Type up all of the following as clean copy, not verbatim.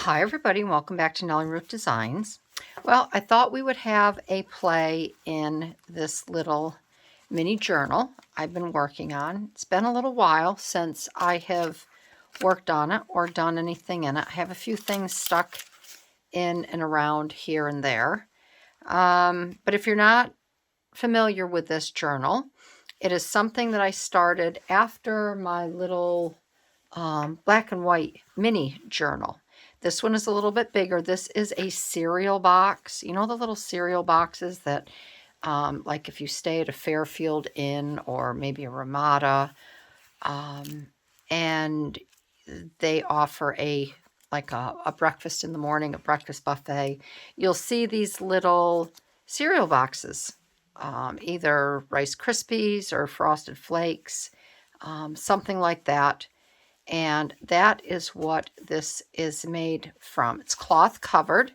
Hi everybody, and welcome back to Nellie and Ruth Designs. Well, I thought we would have a play in this little mini journal I've been working on. It's been a little while since I have worked on it or done anything in it. I have a few things stuck in and around here and there. But if you're not familiar with this journal, it is something that I started after my little black and white mini journal. This one is a little bit bigger. This is a cereal box. You know the little cereal boxes that, like if you stay at a Fairfield Inn or maybe a Ramada, and they offer a breakfast in the morning, a breakfast buffet. You'll see these little cereal boxes, either Rice Krispies or Frosted Flakes, something like that. And that is what this is made from. It's cloth covered.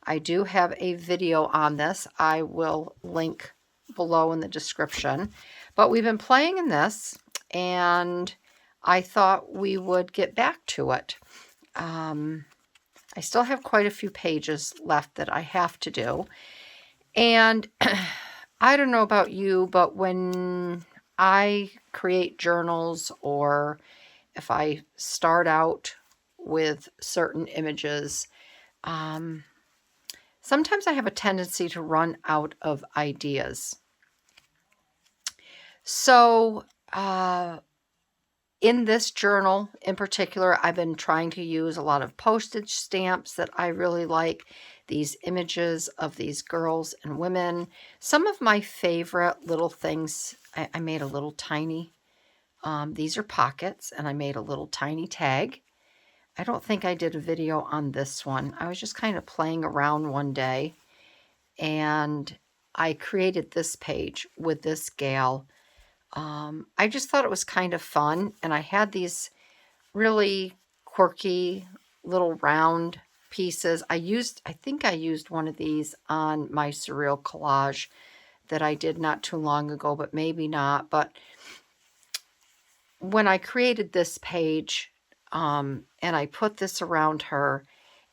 I do have a video on this. I will link below in the description. But we've been playing in this, and I thought we would get back to it. I still have quite a few pages left that I have to do. And I don't know about you, but when I create journals, or if I start out with certain images, sometimes I have a tendency to run out of ideas. So in this journal in particular, I've been trying to use a lot of postage stamps that I really like, these images of these girls and women. Some of my favorite little things, I made a little tiny, these are pockets, and I made a little tiny tag. I don't think I did a video on this one. I was just kind of playing around one day, and I created this page with this gal. I just thought it was kind of fun, and I had these really quirky little round pieces. I think I used one of these on my surreal collage that I did not too long ago, but maybe not. But when I created this page, and I put this around her,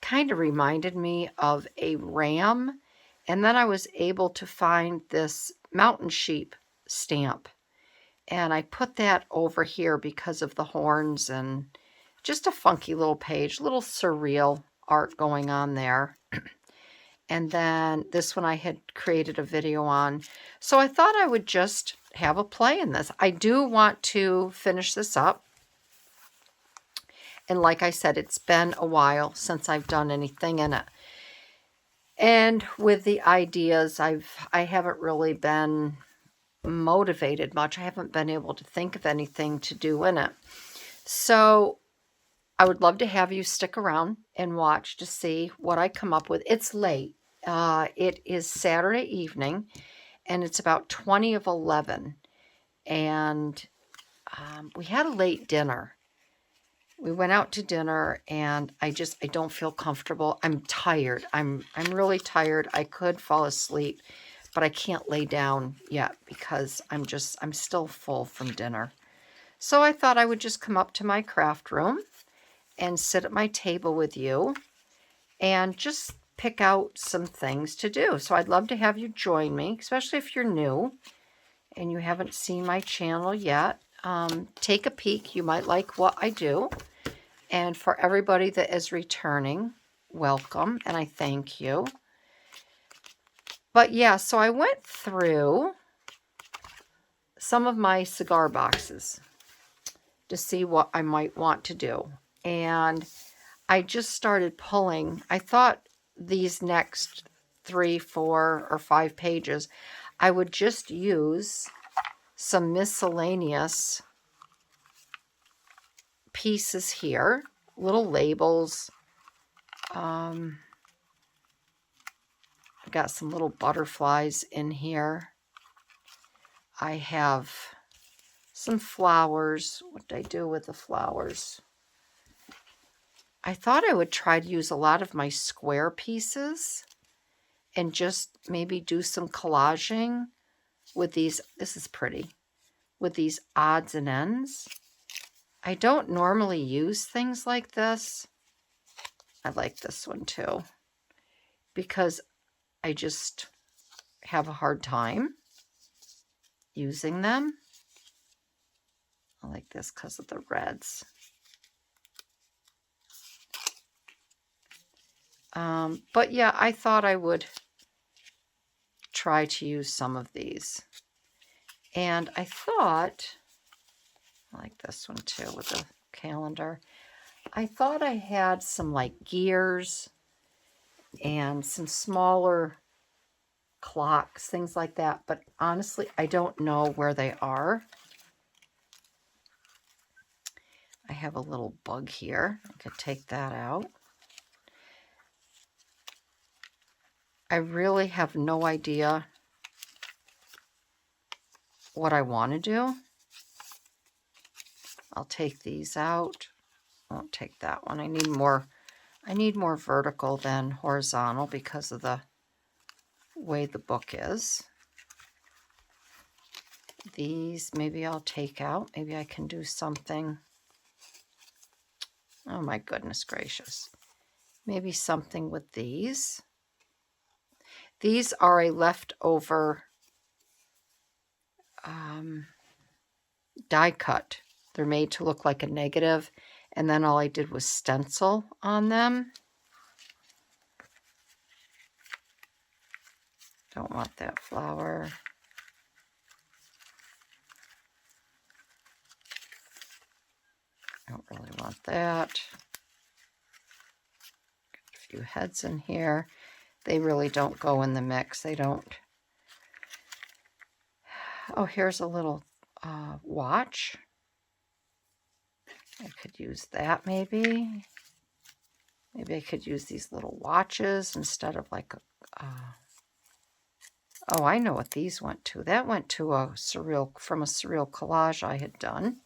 kind of reminded me of a ram. And then I was able to find this mountain sheep stamp, and I put that over here because of the horns, and just a funky little page, little surreal art going on there. And then this one I had created a video on. So I thought I would just have a play in this. I do want to finish this up. And like I said, it's been a while since I've done anything in it. And with the ideas, I haven't really been motivated much. I haven't been able to think of anything to do in it. So I would love to have you stick around and watch to see what I come up with. It's late. It is Saturday evening, and it's about 20 of 11. And we had a late dinner. We went out to dinner, and I don't feel comfortable. I'm tired. I'm really tired. I could fall asleep, but I can't lay down yet because I'm still full from dinner. So I thought I would just come up to my craft room and sit at my table with you and just pick out some things to do. So I'd love to have you join me, especially if you're new and you haven't seen my channel yet. Take a peek. You might like what I do. And for everybody that is returning, welcome, and I thank you. But yeah, so I went through some of my cigar boxes to see what I might want to do. And I just started pulling. I thought these next 3, 4, or 5 pages, I would just use some miscellaneous pieces here, little labels. I've got some little butterflies in here. I have some flowers. What did I do with the flowers? I thought I would try to use a lot of my square pieces and just maybe do some collaging with these. This is pretty. With these odds and ends. I don't normally use things like this, I like this one too, because I just have a hard time using them. I like this because of the reds. But yeah, I thought I would try to use some of these. And I thought, I like this one too with the calendar. I thought I had some like gears and some smaller clocks, things like that. But honestly, I don't know where they are. I have a little bug here. I could take that out. I really have no idea what I want to do. I'll take these out. I won't take that one. I need more vertical than horizontal because of the way the book is. These maybe I'll take out. Maybe I can do something. Oh my goodness gracious. Maybe something with these. These are a leftover die cut. They're made to look like a negative, and then all I did was stencil on them. Don't want that flower. Don't really want that. Got a few heads in here. They really don't go in the mix. They don't. Oh, here's a little watch. I could use that maybe. Maybe I could use these little watches instead of like a... oh, I know what these went to. That went to from a surreal collage I had done.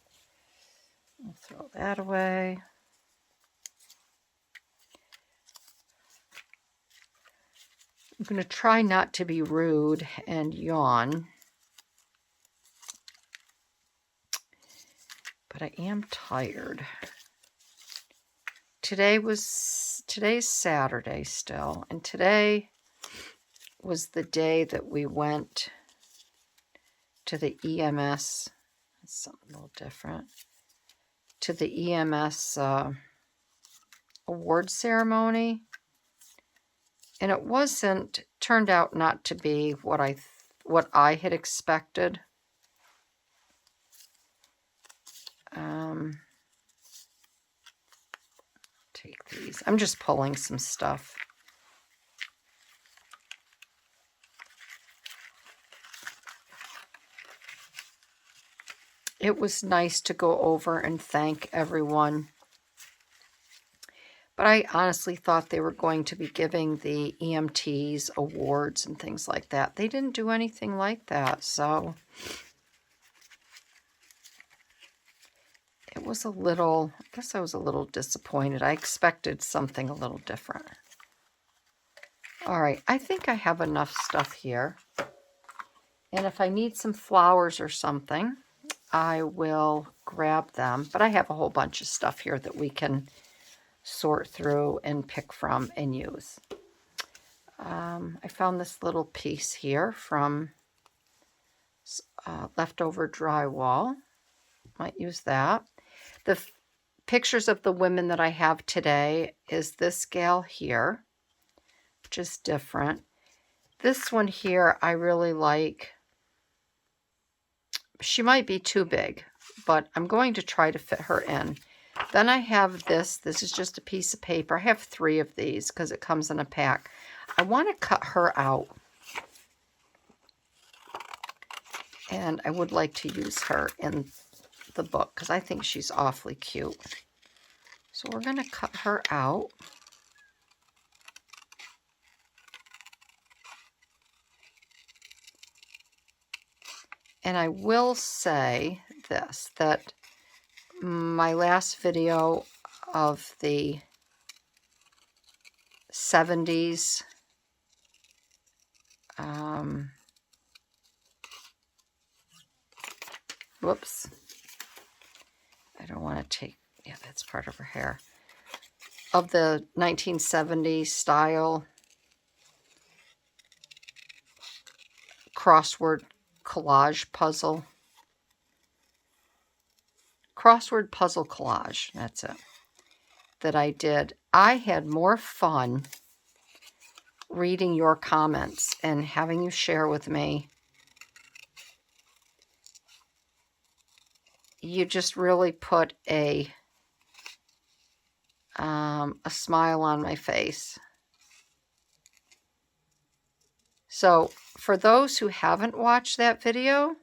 I'll throw that away. I'm going to try not to be rude and yawn. But I am tired. Today's Saturday still, and today was the day that we went to the EMS. That's something a little different. To the EMS award ceremony, and it turned out not to be what I had expected. Take these. I'm just pulling some stuff. It was nice to go over and thank everyone. But I honestly thought they were going to be giving the EMTs awards and things like that. They didn't do anything like that, so it was I guess I was a little disappointed. I expected something a little different. All right, I think I have enough stuff here. And if I need some flowers or something, I will grab them. But I have a whole bunch of stuff here that we can sort through and pick from and use. I found this little piece here from leftover drywall. Might use that. The pictures of the women that I have today is this gal here, which is different. This one here I really like. She might be too big, but I'm going to try to fit her in. Then I have this. This is just a piece of paper. I have 3 of these because it comes in a pack. I want to cut her out. And I would like to use her in the book because I think she's awfully cute. So we're going to cut her out. And I will say this, that my last video of the 70s whoops, I don't want to take, yeah, that's part of her hair. of the 1970s style crossword collage puzzle. Crossword puzzle collage, that's it, that I did. I had more fun reading your comments and having you share with me. You just really put a smile on my face. So for those who haven't watched that video,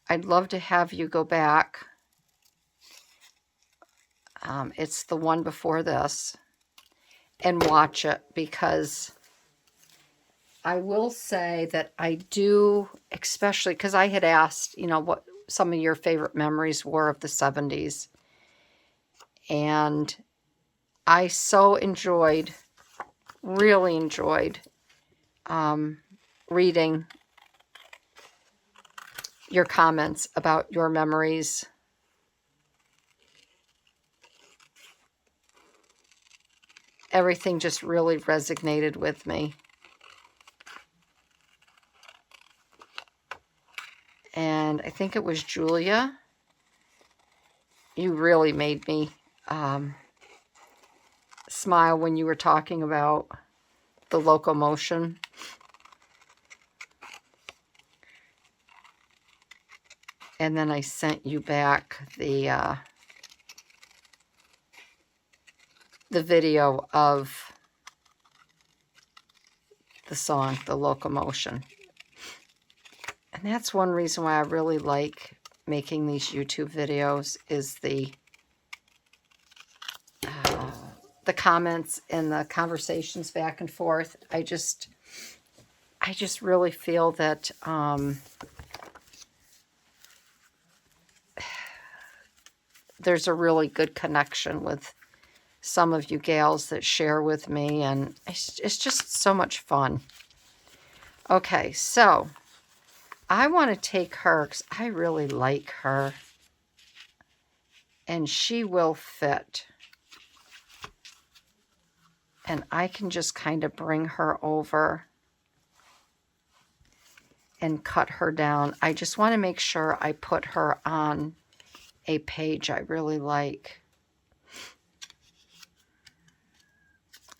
I'd love to have you go back. It's the one before this, and watch it, because I will say that I do, especially because I had asked, you know, what some of your favorite memories were of the 70s. And I so enjoyed, really enjoyed reading your comments about your memories. Everything just really resonated with me. And I think it was Julia. You really made me smile when you were talking about the locomotion. And then I sent you back the video of the song, The Locomotion. And that's one reason why I really like making these YouTube videos, is the comments and the conversations back and forth. I just really feel that there's a really good connection with some of you gals that share with me, and it's just so much fun. Okay, so I want to take her, because I really like her, and she will fit. And I can just kind of bring her over and cut her down. I just want to make sure I put her on a page I really like,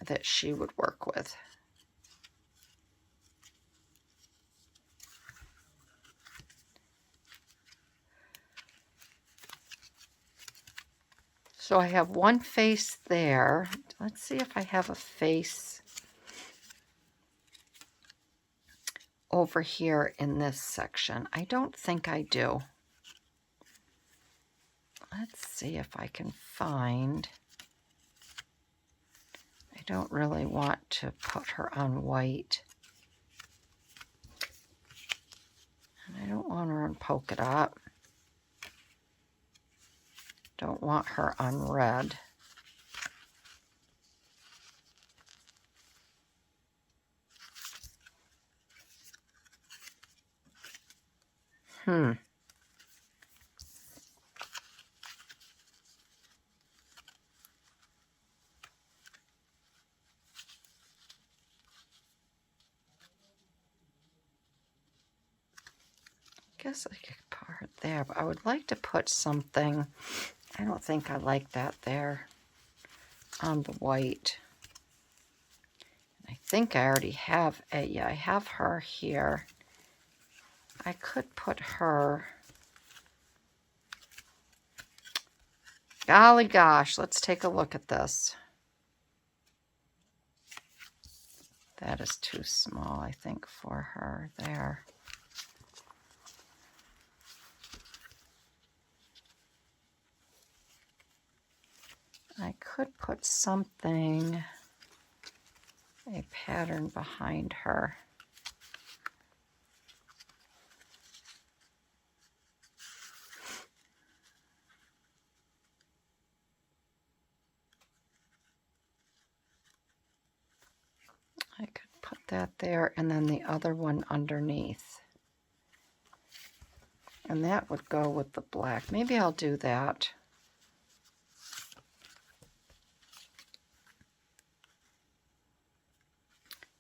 that she would work with. So I have one face there. Let's see if I have a face over here in this section. I don't think I do. Let's see if I can find. I don't really want to put her on white. And I don't want her on polka dot. Don't want her on red. Guess I could put her there, but I would like to put something. I don't think I like that there on the white. I think I already have a, yeah, I have her here. I could put her. Golly gosh, let's take a look at this. That is too small, I think, for her there. I could put something, a pattern behind her. I could put that there, and then the other one underneath. And that would go with the black. Maybe I'll do that.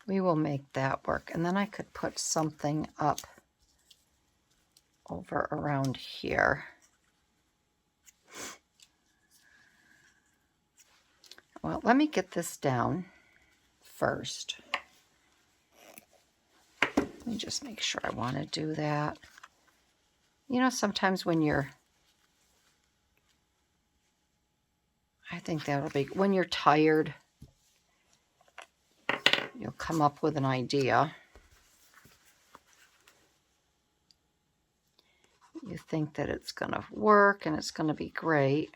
We will make that work. And then I could put something up over around here. Well, let me get this down first. Let me just make sure I want to do that. You know, sometimes when you're, I think that'll be, when you're tired, you'll come up with an idea. You think that it's going to work and it's going to be great.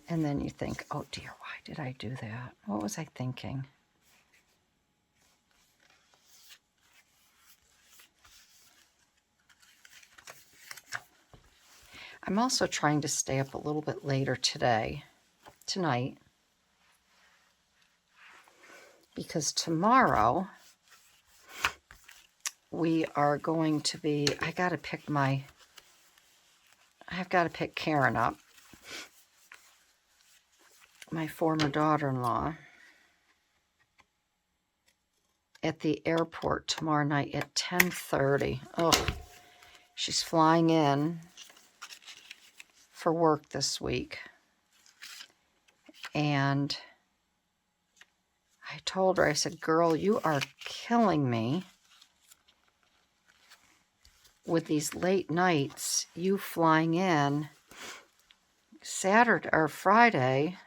And then you think, oh dear, why did I do that? What was I thinking? I'm also trying to stay up a little bit later tonight, because tomorrow we are going to be, I've got to pick Karen up, my former daughter-in-law, at the airport tomorrow night at 10:30. Oh, she's flying in for work this week. And I told her, I said, girl, you are killing me with these late nights, you flying in Saturday or Friday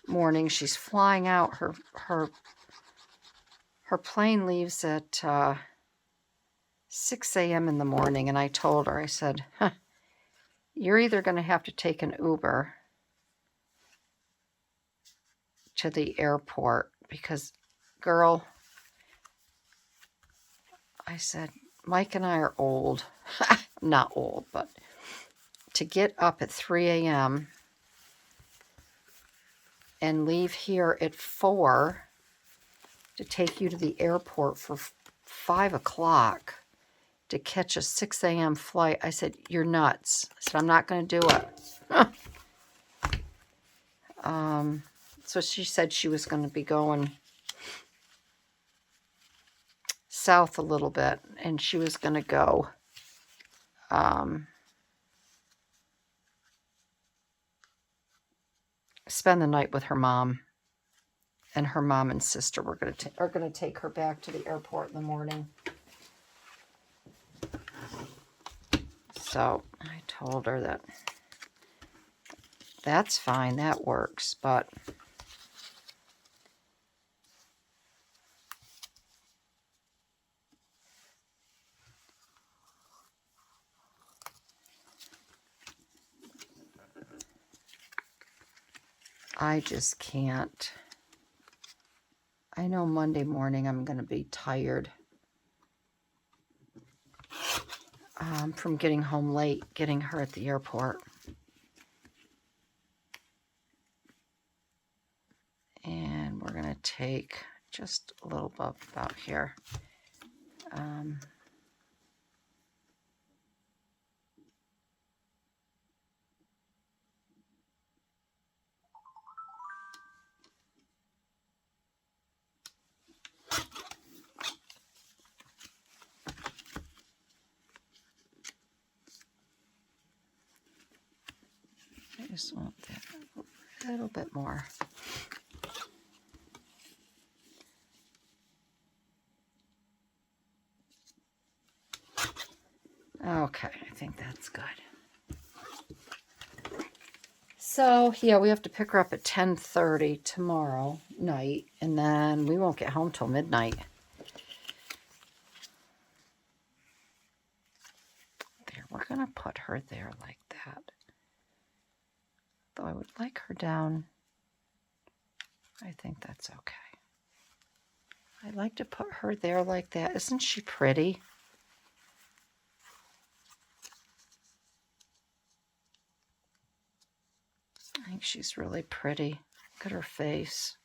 morning. She's flying out. Her plane leaves at 6 a.m. in the morning. And I told her, I said, huh, you're either going to have to take an Uber to the airport, because, girl, I said, Mike and I are old. Not old, but to get up at 3 a.m. and leave here at 4 to take you to the airport for 5 o'clock to catch a 6 a.m. flight. I said, you're nuts. I said, I'm not going to do it. So she said she was going to be going south a little bit, and she was going to go spend the night with her mom, and her mom and sister are going to take her back to the airport in the morning. So I told her that that's fine, that works, but I just can't. I know Monday morning I'm going to be tired from getting home late, getting her at the airport. And we're going to take just a little bit about here. I just want that a little bit more. Okay, I think that's good. So, yeah, we have to pick her up at 10:30 tomorrow night, and then we won't get home till midnight. There, we're going to put her there like that. Though I would like her down. I think that's okay. I'd like to put her there like that. Isn't she pretty? I think she's really pretty. Look at her face.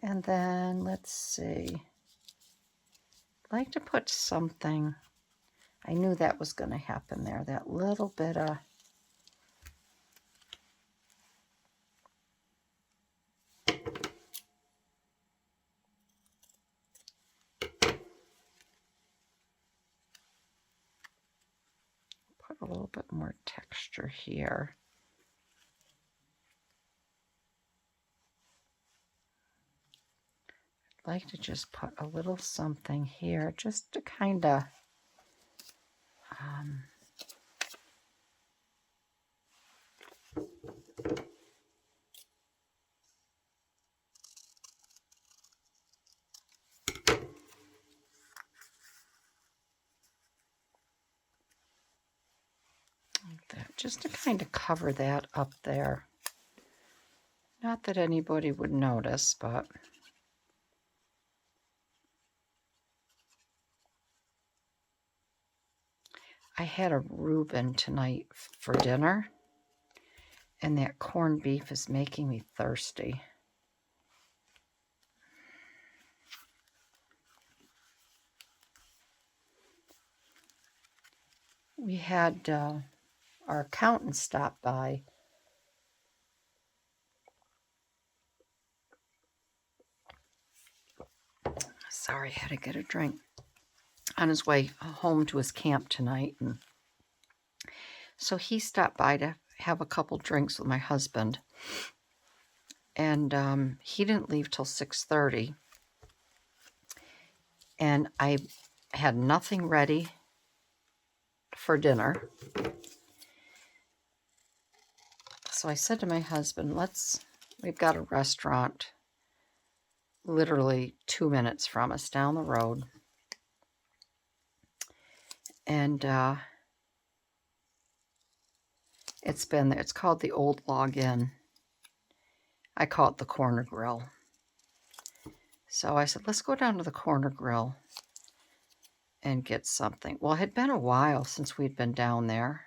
And then, let's see. I'd like to put something. I knew that was going to happen there. That little bit of... Put a little bit more texture here. I'd like to just put a little something here just to kind of like that, just to kind of cover that up there. Not that anybody would notice, but I had a Reuben tonight for dinner, and that corned beef is making me thirsty. We had our accountant stop by. Sorry, I had to get a drink. On his way home to his camp tonight. And so he stopped by to have a couple drinks with my husband. And he didn't leave till 6:30. And I had nothing ready for dinner. So I said to my husband, we've got a restaurant literally 2 minutes from us down the road. And it's been there. It's called the Old Log Inn. I call it the Corner Grill. So I said, let's go down to the Corner Grill and get something. Well, it had been a while since we'd been down there.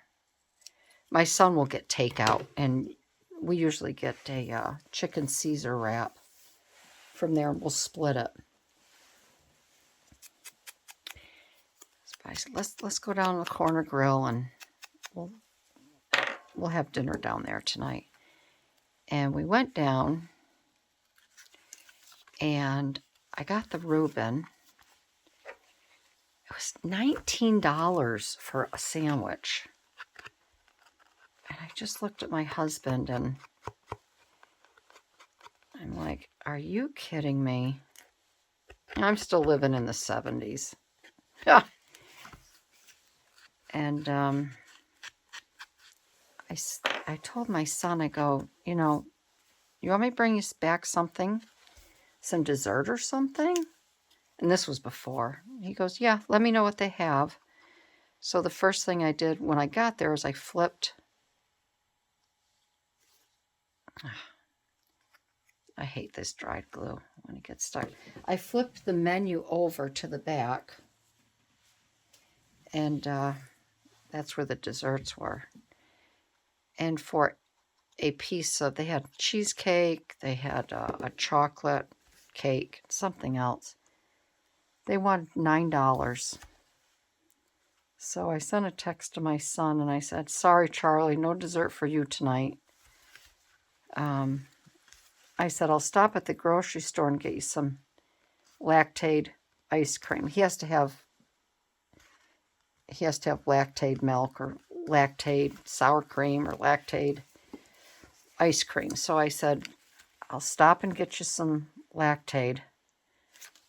My son will get takeout, and we usually get a chicken Caesar wrap from there, and we'll split it. So I said, let's go down to the Corner Grill, and we'll have dinner down there tonight. And we went down, and I got the Reuben. It was $19 for a sandwich. And I just looked at my husband, and I'm like, are you kidding me? I'm still living in the 70s. And I told my son, I go, you want me to bring you back something? Some dessert or something? And this was before. He goes, yeah, let me know what they have. So the first thing I did when I got there is I flipped. I hate this dried glue when it gets stuck. I flipped the menu over to the back. And that's where the desserts were. And for a piece of, they had cheesecake, they had a chocolate cake, something else. They wanted $9. So I sent a text to my son and I said, sorry, Charlie, no dessert for you tonight. I said, I'll stop at the grocery store and get you some Lactaid ice cream. He has to have Lactaid milk or Lactaid sour cream or Lactaid ice cream. So I said, I'll stop and get you some Lactaid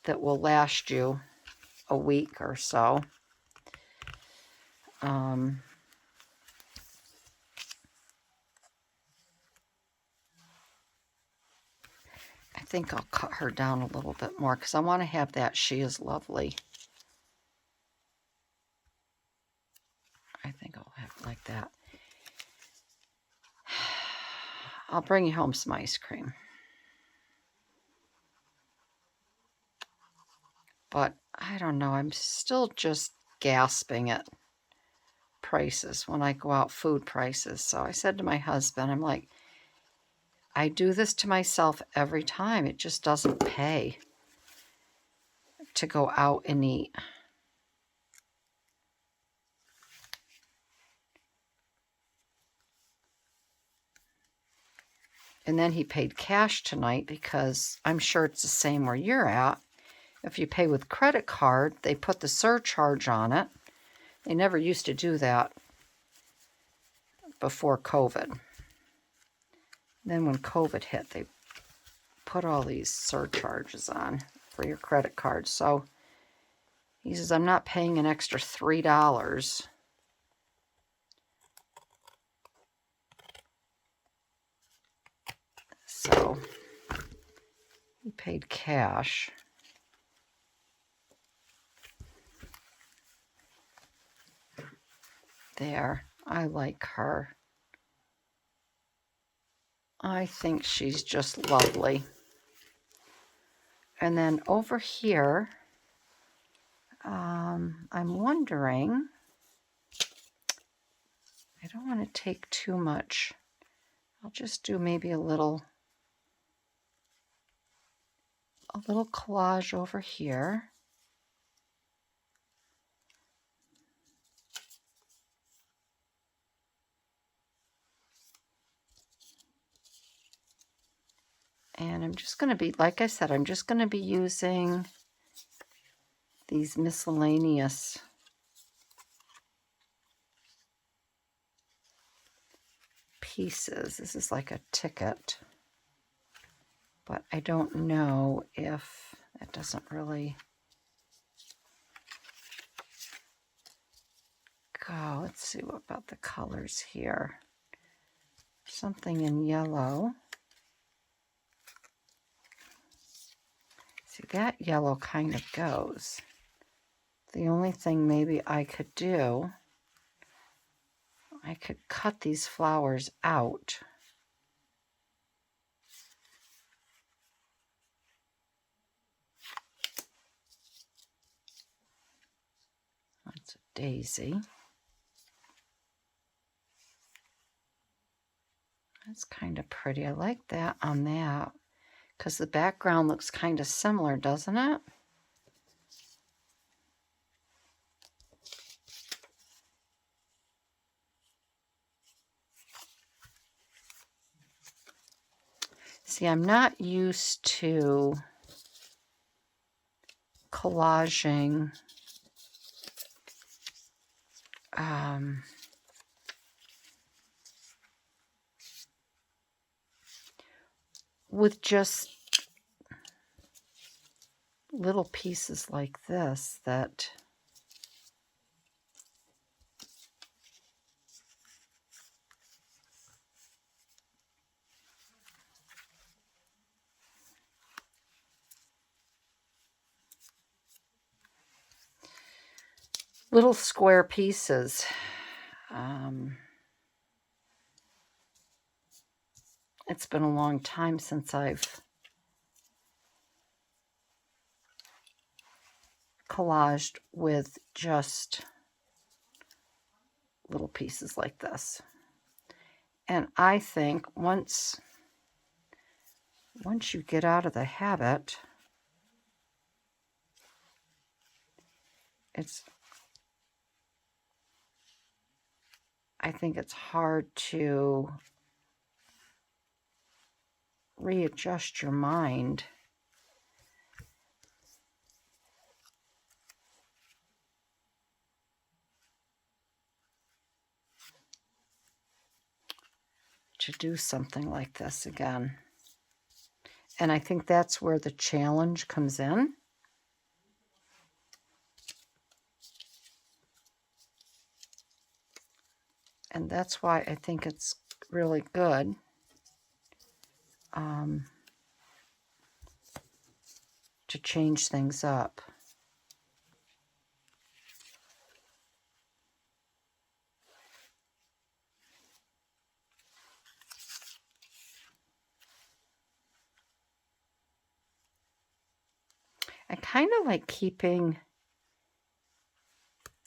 that will last you a week or so. I think I'll cut her down a little bit more because I want to have that She Is Lovely. I think I'll have it like that. I'll bring you home some ice cream. But I don't know, I'm still just gasping at prices when I go out, food prices. So I said to my husband, I'm like, I do this to myself every time. It just doesn't pay to go out and eat. And then he paid cash tonight because I'm sure it's the same where you're at. If you pay with credit card, they put the surcharge on it. They never used to do that before COVID. Then when COVID hit, they put all these surcharges on for your credit card. So he says, I'm not paying an extra $3. So he paid cash. There, I like her. I think she's just lovely. And then over here, I'm wondering, I don't want to take too much. I'll just do maybe a little collage over here. And I'm just going to be, like I said, I'm just going to be using these miscellaneous pieces. This is like a ticket, but I don't know if that doesn't really go. Let's see, what about the colors here? Something in yellow. See, that yellow kind of goes. The only thing maybe I could do, I could cut these flowers out. That's a daisy. That's kind of pretty. I like that on that because the background looks kind of similar, doesn't it? See, I'm not used to collaging with just little pieces like this that little square pieces. It's been a long time since I've collaged with just little pieces like this. And I think once you get out of the habit, I think it's hard to readjust your mind. To do something like this again. And I think that's where the challenge comes in. And that's why I think it's really good to change things up. I kind of like keeping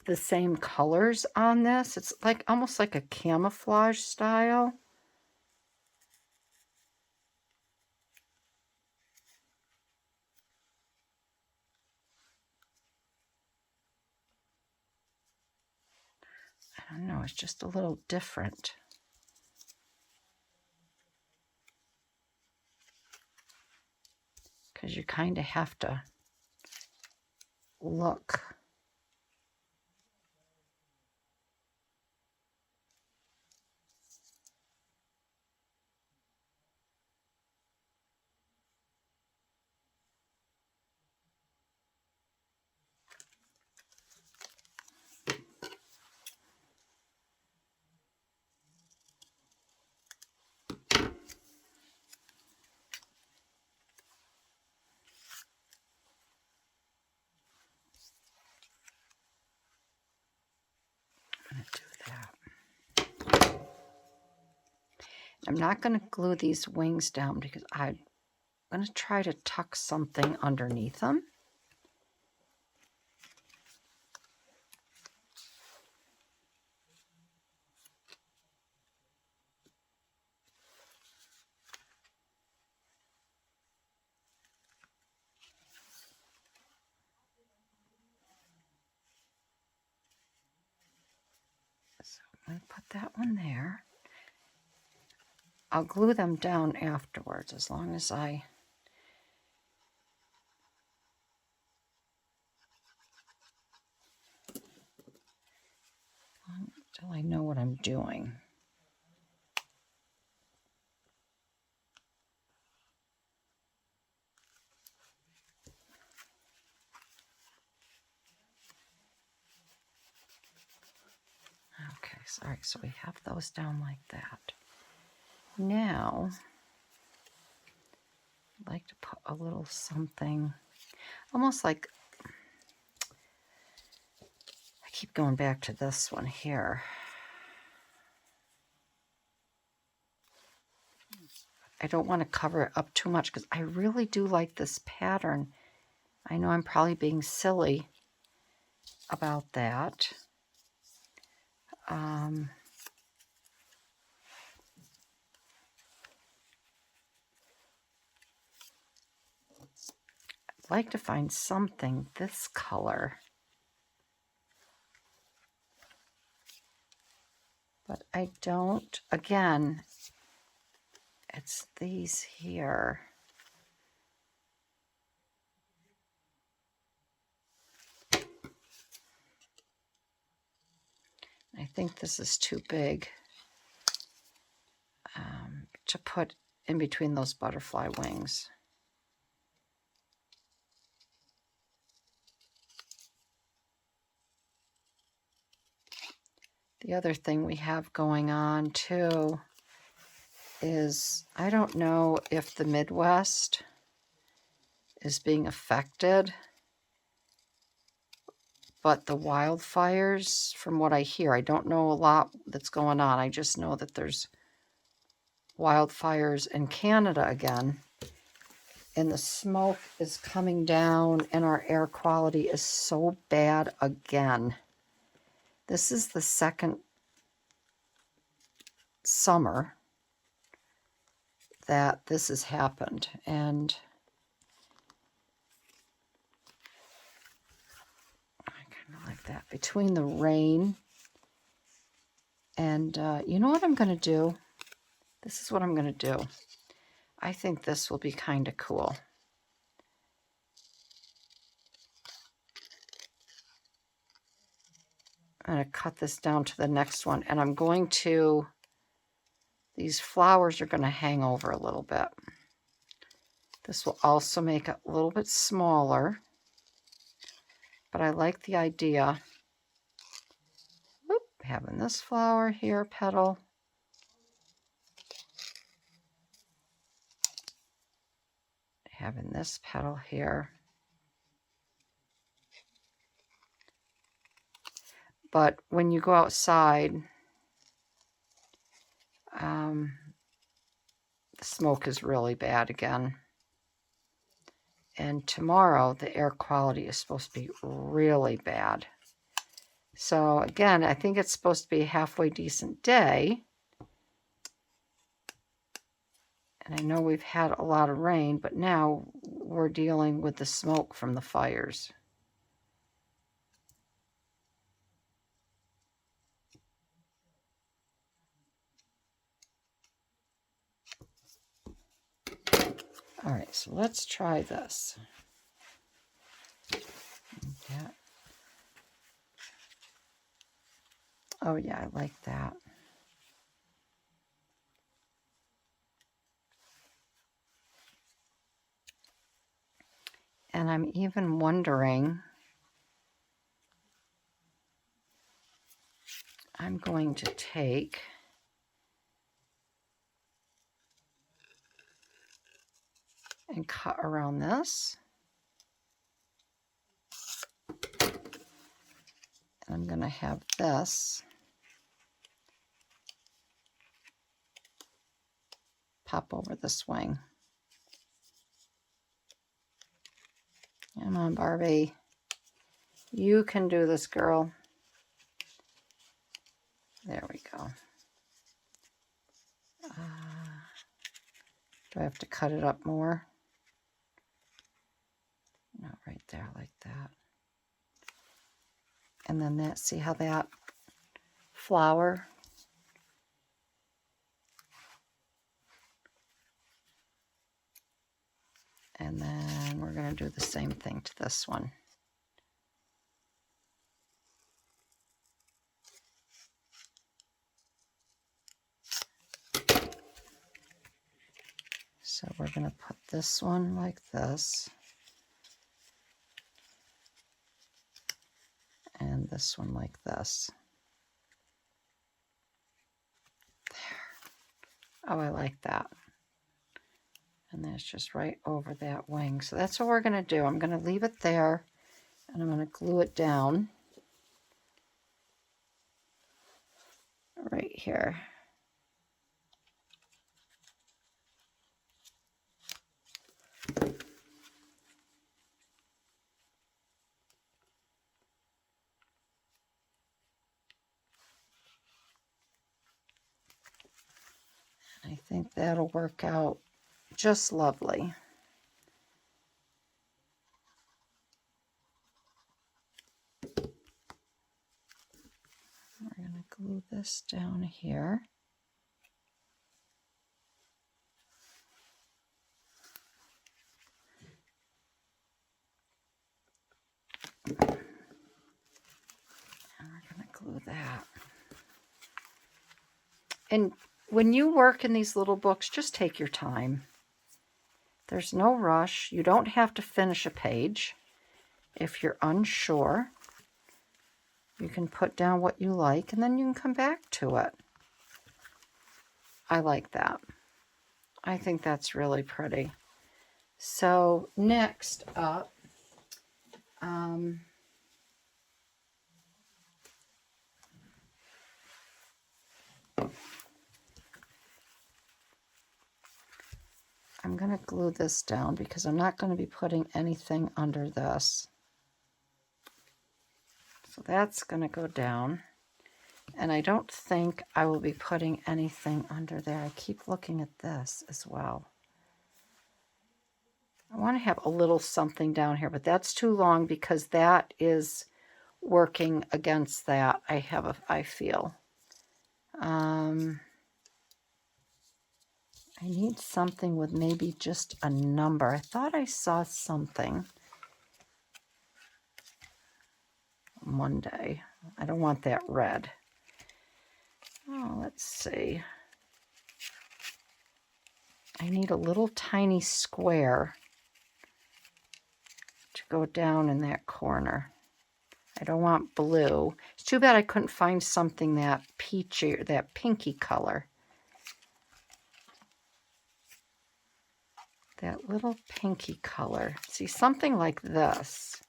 the same colors on this. It's like almost like a camouflage style. I don't know, it's just a little different. because you kind of have to look. I'm not going to glue these wings down because I'm going to try to tuck something underneath them. So I'm going to put that one there. I'll glue them down afterwards as long as I until I know what I'm doing. Okay, sorry, so we have those down like that. Now, I'd like to put a little something, almost like, I keep going back to this one here. I don't want to cover it up too much because I really do like this pattern. I know I'm probably being silly about that. I'd like to find something this color, but I don't. Again, it's these here. I think this is too big to put in between those butterfly wings. The other thing we have going on too is I don't know if the Midwest is being affected, but the wildfires, from what I hear, I don't know a lot that's going on. I just know that there's wildfires in Canada again, and the smoke is coming down, and our air quality is so bad again. This is the second summer that this has happened, and I kind of like that. Between the rain and, you know what I'm going to do? This is what I'm going to do. I think this will be kind of cool. I'm going to cut this down to the next one, and I'm going to, these flowers are going to hang over a little bit. This will also make it a little bit smaller, but I like the idea. Whoop, having this flower here, petal. Having this petal here. But when you go outside, the smoke is really bad again. And tomorrow, the air quality is supposed to be really bad. So again, I think it's supposed to be a halfway decent day. And I know we've had a lot of rain, but now we're dealing with the smoke from the fires. All right, so let's try this. Yeah. Oh yeah, I like that. And I'm even wondering, I'm going to take and cut around this. And I'm going to have this pop over this wing. Come on, Barbie. You can do this, girl. There we go. Do I have to cut it up more? No, right there like that. And then that, see how that flower? And then we're going to do the same thing to this one. So we're going to put this one like this. And this one like this. There. Oh, I like that. And that's just right over that wing. So that's what we're going to do. I'm going to leave it there, and I'm going to glue it down right here. I think that'll work out just lovely. We're going to glue this down here. And we're going to glue that. And when you work in these little books, just take your time. There's no rush. You don't have to finish a page. If you're unsure, you can put down what you like, and then you can come back to it. I like that. I think that's really pretty. So next up, I'm going to glue this down because I'm not going to be putting anything under this. So that's going to go down. And I don't think I will be putting anything under there. I keep looking at this as well. I want to have a little something down here, but that's too long because that is working against that. I feel. I need something with maybe just a number. I thought I saw something Monday. I don't want that red. Oh, let's see. I need a little tiny square to go down in that corner. I don't want blue. It's too bad I couldn't find something that peachy, that pinky color. That little pinky color. See, something like this.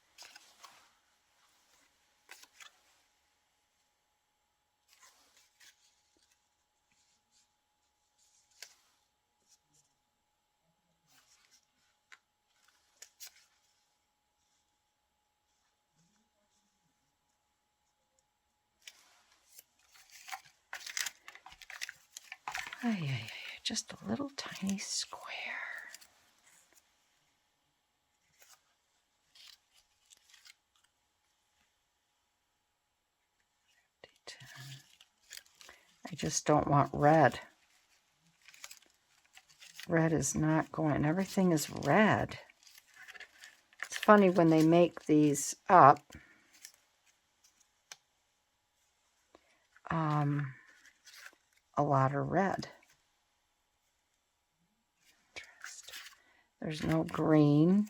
Just a little tiny square. I just don't want red. red is not going. Everything is red. It's funny when they make these up. A lot of red. There's no green.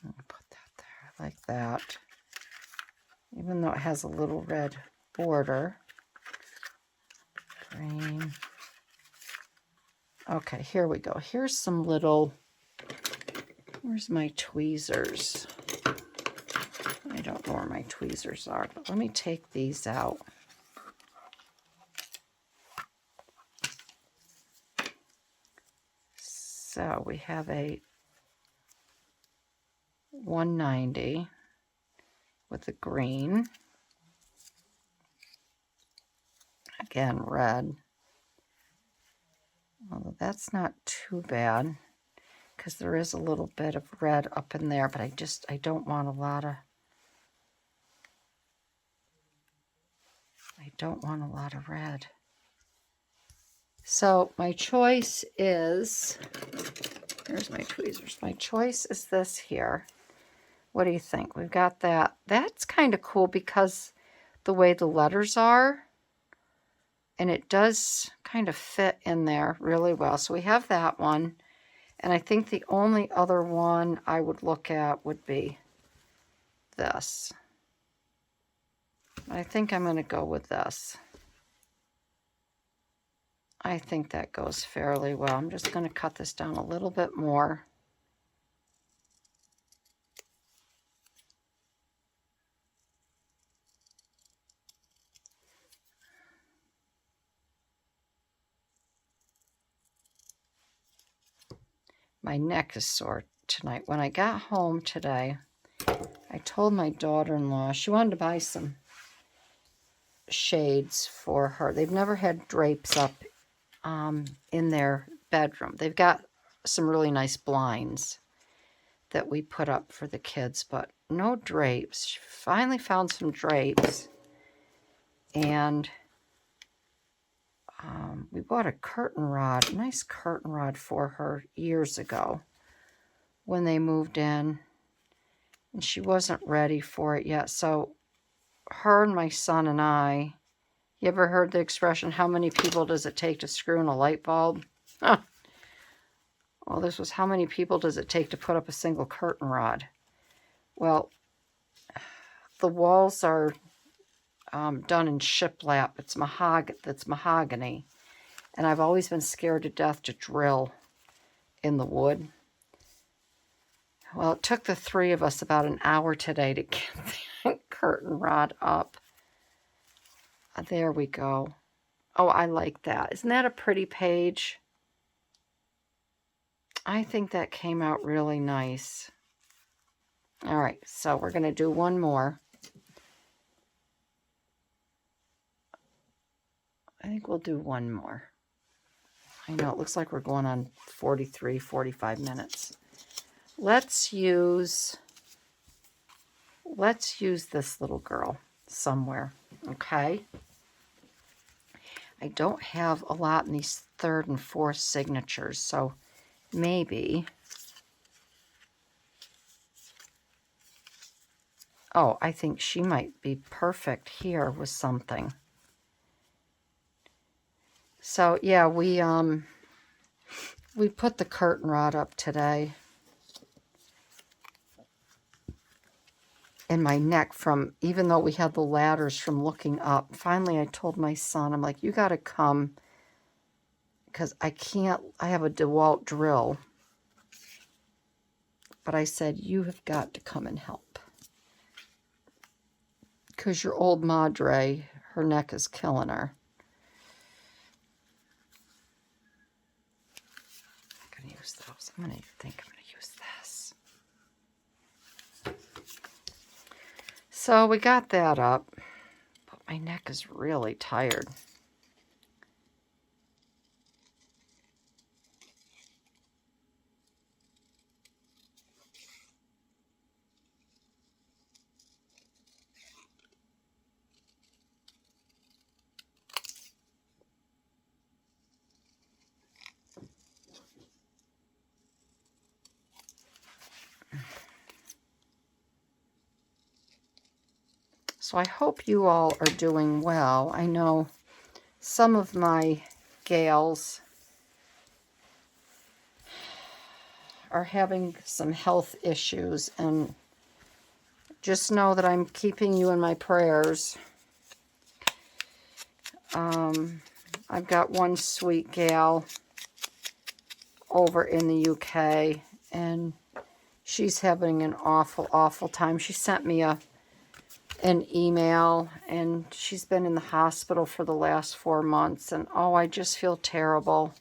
I'll put that there like that. Even though it has a little red border. Green. Okay, here we go. Here's some little, where's my tweezers? I don't know where my tweezers are, but let me take these out. So we have a 190 with the green. Again, red. Although that's not too bad because there is a little bit of red up in there, but I don't want a lot of, red. So my choice is, here's my tweezers. My choice is this here. What do you think? We've got that. That's kind of cool because the way the letters are, and it does kind of fit in there really well. So we have that one. And I think the only other one I would look at would be this. I think I'm going to go with this. I think that goes fairly well. I'm just going to cut this down a little bit more. My neck is sore tonight. When I got home today, I told my daughter-in-law, she wanted to buy some shades for her. They've never had drapes up in their bedroom. They've got some really nice blinds that we put up for the kids, but no drapes. She finally found some drapes, and we bought a curtain rod, a nice curtain rod for her years ago when they moved in, and she wasn't ready for it yet. So her and my son and I, you ever heard the expression, how many people does it take to screw in a light bulb? Huh. Well, this was how many people does it take to put up a single curtain rod? Well, the walls are done in shiplap. It's mahogany. And I've always been scared to death to drill in the wood. Well, it took the three of us about an hour today to get the curtain rod up. There we go. Oh, I like that. Isn't that a pretty page? I think that came out really nice. All right, so we're going to do one more. I think we'll do one more. I know, it looks like we're going on 43, 45 minutes. Let's use this little girl somewhere, okay? I don't have a lot in these third and fourth signatures, so maybe... Oh, I think she might be perfect here with something. So, yeah, we put the curtain rod up today. And my neck from, even though we had the ladders from looking up, finally I told my son, I'm like, you got to come, because I have a DeWalt drill. But I said, you have got to come and help. Because your old madre, her neck is killing her. I'm going to use those. I'm going to use this. So we got that up. But my neck is really tired. So I hope you all are doing well. I know some of my gals are having some health issues, and just know that I'm keeping you in my prayers. I've got one sweet gal over in the UK, and she's having an awful, awful time. She sent me an email, and she's been in the hospital for the last 4 months, and oh, I just feel terrible.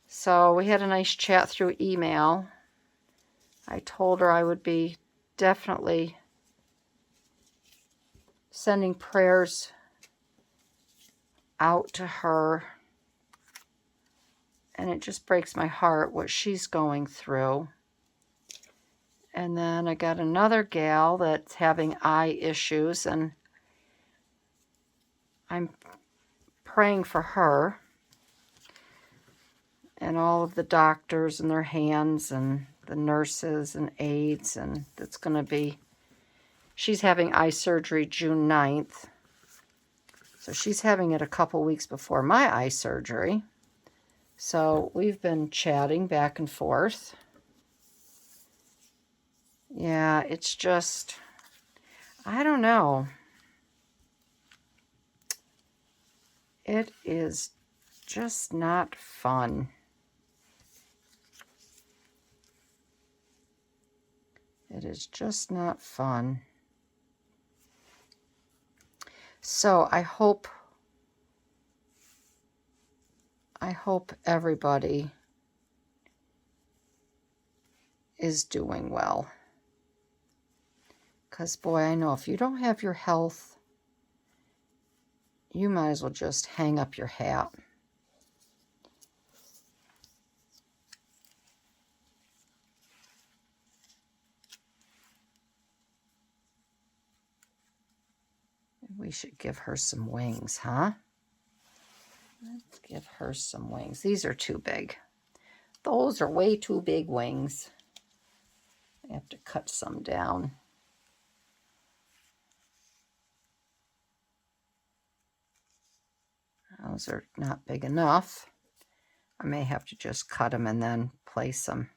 So we had a nice chat through email. I told her I would be definitely sending prayers out to her, and it just breaks my heart what she's going through. And then I got another gal that's having eye issues, and I'm praying for her and all of the doctors and their hands and the nurses and aides, and it's going to be, she's having eye surgery June 9th. So she's having it a couple weeks before my eye surgery. So we've been chatting back and forth. Yeah, it's just, I don't know. It is just not fun. It is just not fun. So I hope everybody is doing well. Because, boy, I know if you don't have your health, you might as well just hang up your hat. We should give her some wings, huh? Let's give her some wings. These are too big. Those are way too big wings. I have to cut some down. Those are not big enough. I may have to just cut them and then place them.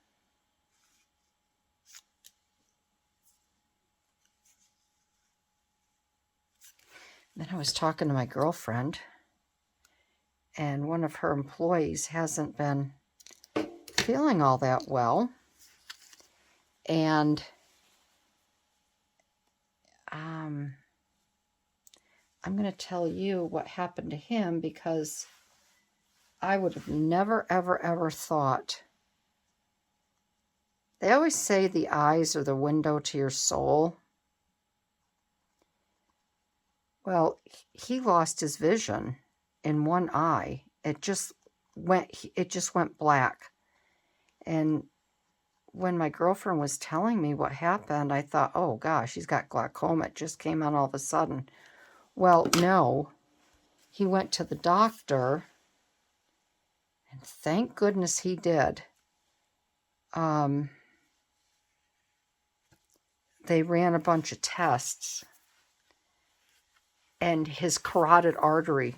Then I was talking to my girlfriend, and one of her employees hasn't been feeling all that well. And I'm going to tell you what happened to him, because I would have never, ever, ever thought. They always say the eyes are the window to your soul. Well, he lost his vision in one eye. It just went black. And when my girlfriend was telling me what happened, I thought, oh gosh, he's got glaucoma. It just came on all of a sudden. Well, no. He went to the doctor, and thank goodness he did. They ran a bunch of tests, and his carotid artery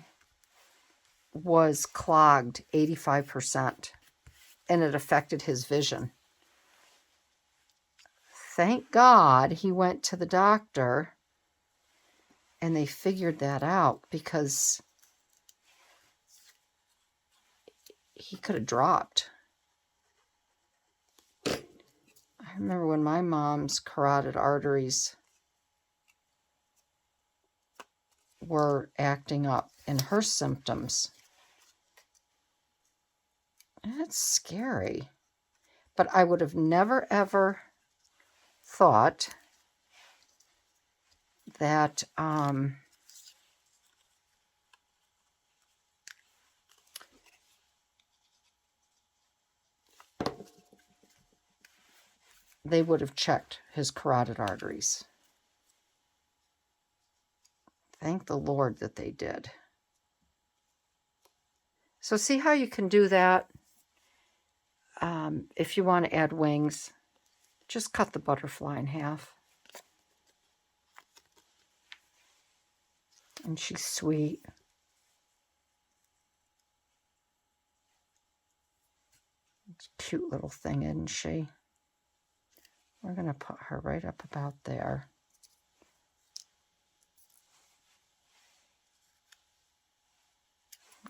was clogged 85%, and it affected his vision. Thank God he went to the doctor, and they figured that out, because he could have dropped. I remember when my mom's carotid arteries were acting up in her symptoms. That's scary. But I would have never, ever thought that they would have checked his carotid arteries. Thank the Lord that they did. So see how you can do that? If you want to add wings, just cut the butterfly in half. And she's sweet. Cute little thing, isn't she? We're going to put her right up about there.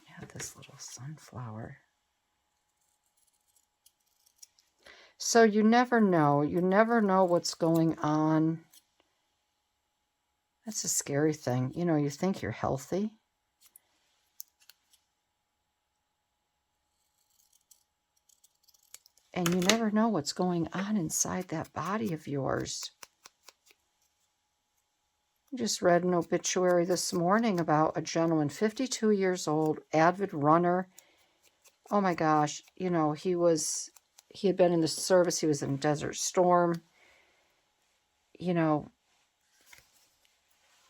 Yeah, this little sunflower. So you never know. You never know what's going on. That's a scary thing. You know, you think you're healthy. And you never know what's going on inside that body of yours. I just read an obituary this morning about a gentleman, 52 years old, avid runner. Oh my gosh, you know, he had been in the service, he was in Desert Storm. You know,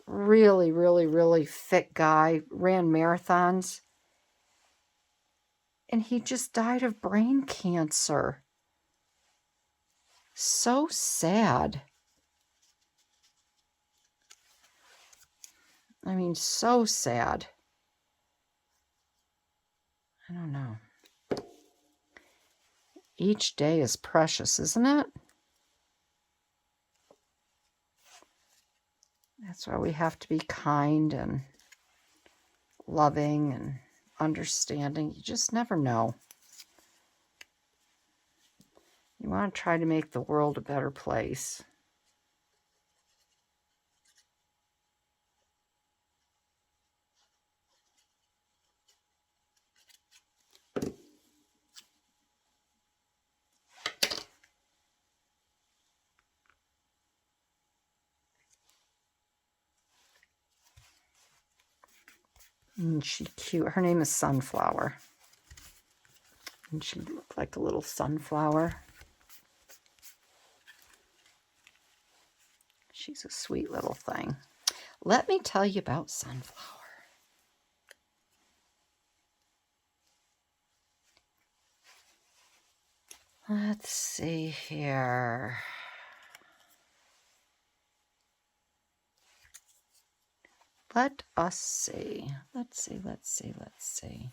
really, really, really fit guy, ran marathons. And he just died of brain cancer. So sad. I mean, so sad. I don't know. Each day is precious, isn't it? That's why we have to be kind and loving and understanding. You just never know. You want to try to make the world a better place. And she cute. Her name is Sunflower. And she looked like a little sunflower. She's a sweet little thing. Let me tell you about Sunflower. Let's see here. Let us see. Let's see.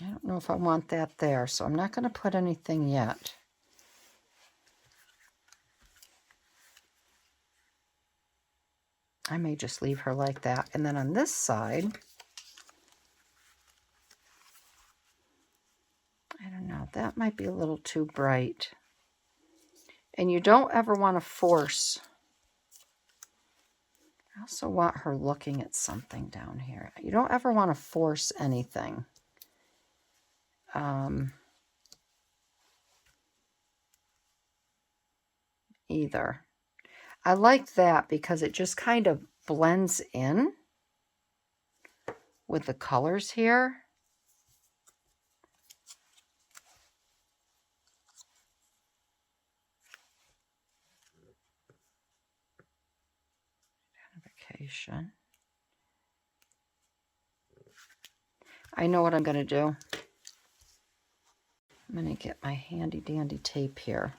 I don't know if I want that there, so I'm not going to put anything yet. I may just leave her like that. And then on this side, I don't know, that might be a little too bright. And you don't ever want to force. I also want her looking at something down here. You don't ever want to force anything. Either. I like that because it just kind of blends in with the colors here. Identification. I know what I'm going to do. I'm going to get my handy dandy tape here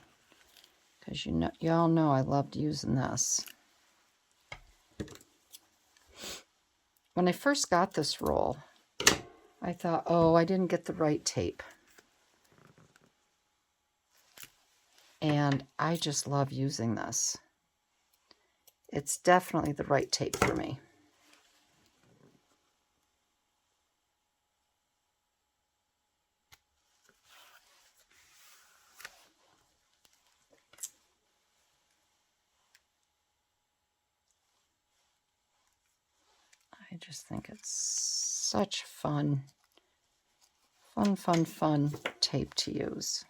because y'all know I loved using this. When I first got this roll, I thought, oh, I didn't get the right tape. And I just love using this. It's definitely the right tape for me. I just think it's such fun tape to use.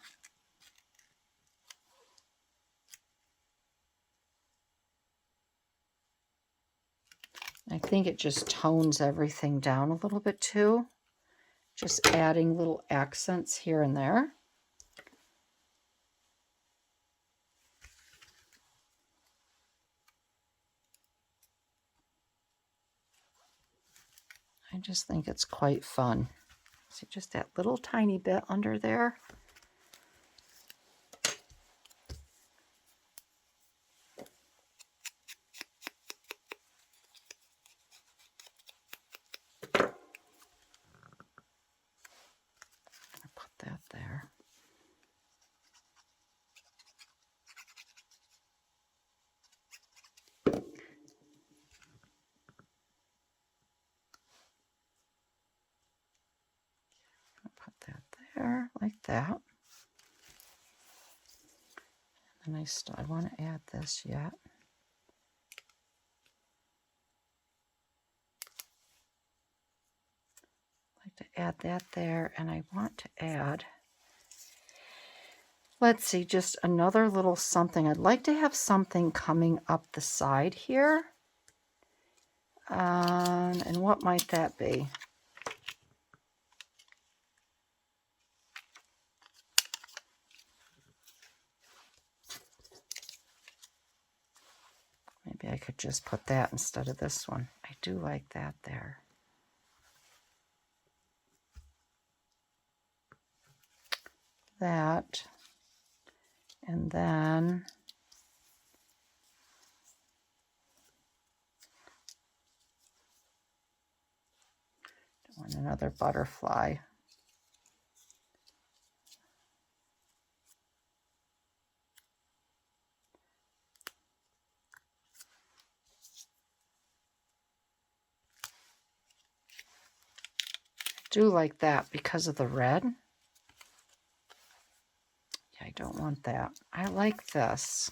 I think it just tones everything down a little bit too. Just adding little accents here and there. I just think it's quite fun. See just that little tiny bit under there. Put that there. Put that there like that. And I want to add this yet. I'd like to add that there, and I want to add, let's see, just another little something. I'd like to have something coming up the side here. And what might that be? Maybe I could just put that instead of this one. I do like that there. That. And then I want another butterfly. Do like that because of the red. Yeah, I don't want that. I like this.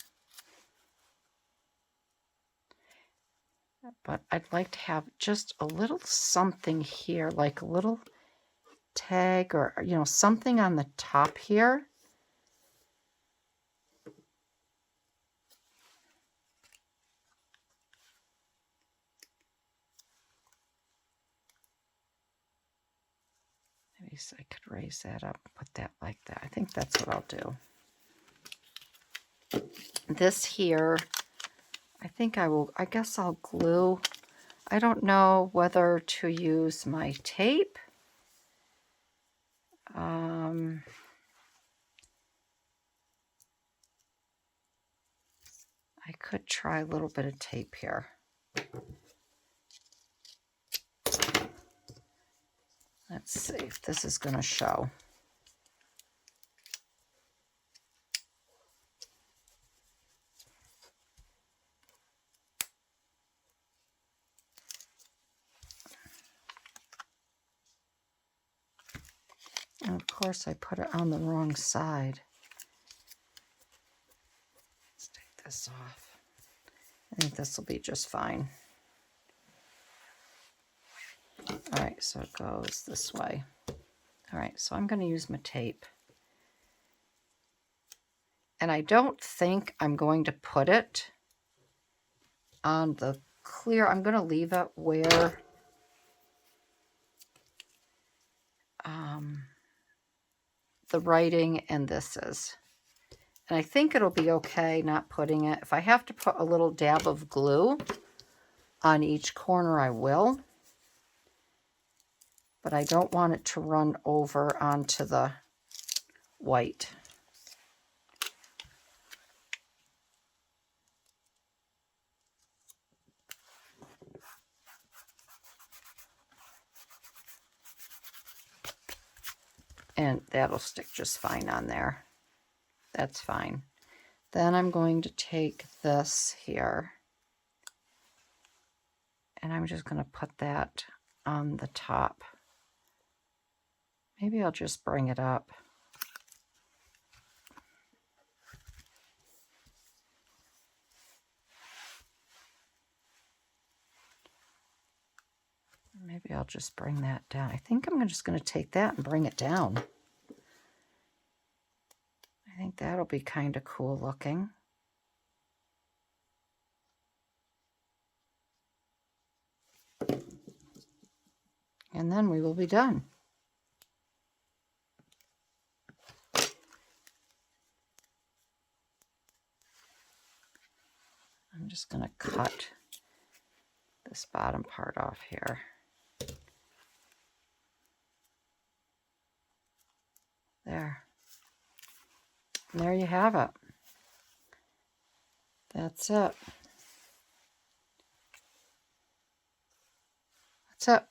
But I'd like to have just a little something here, like a little tag or, you know, something on the top here. Maybe I could raise that up, put that like that. I think that's what I'll do. This here, I guess I'll glue. I don't know whether to use my tape. I could try a little bit of tape here. Let's see if this is going to show. And of course I put it on the wrong side. Let's take this off. I think this will be just fine. All right, so it goes this way. All right, so I'm going to use my tape. And I don't think I'm going to put it on the clear. I'm going to leave it where the writing and this is. And I think it'll be okay not putting it. If I have to put a little dab of glue on each corner, I will. But I don't want it to run over onto the white. And that'll stick just fine on there. That's fine. Then I'm going to take this here and I'm just going to put that on the top. Maybe I'll just bring it up. Maybe I'll just bring that down. I think I'm just going to take that and bring it down. I think that'll be kind of cool looking. And then we will be done. I'm just going to cut this bottom part off here. There. And there you have it. That's it. That's it.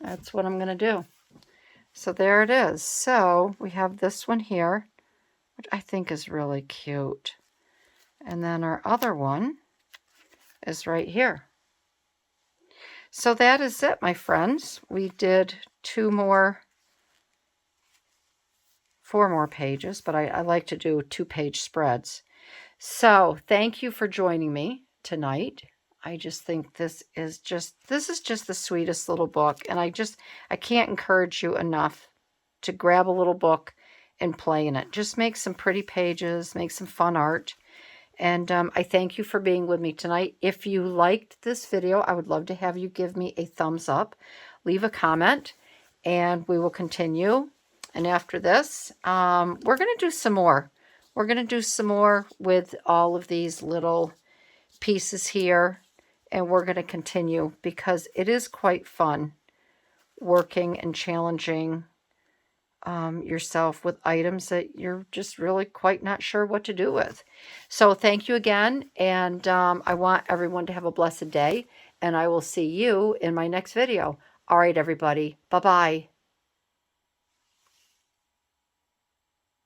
That's what I'm going to do. So there it is. So we have this one here, which I think is really cute. And then our other one is right here. So that is it, my friends. We did 4 more pages, but I like to do 2-page spreads. So thank you for joining me tonight. I just think this is just the sweetest little book. And I can't encourage you enough to grab a little book and play in it. Just make some pretty pages, make some fun art. And I thank you for being with me tonight. If you liked this video, I would love to have you give me a thumbs up, leave a comment, and we will continue. And after this, we're going to do some more. We're going to do some more with all of these little pieces here, and we're going to continue because it is quite fun working and challenging yourself with items that you're just really quite not sure what to do with. So thank you again, and I want everyone to have a blessed day, and I will see you in my next video. All right, everybody. Bye-bye.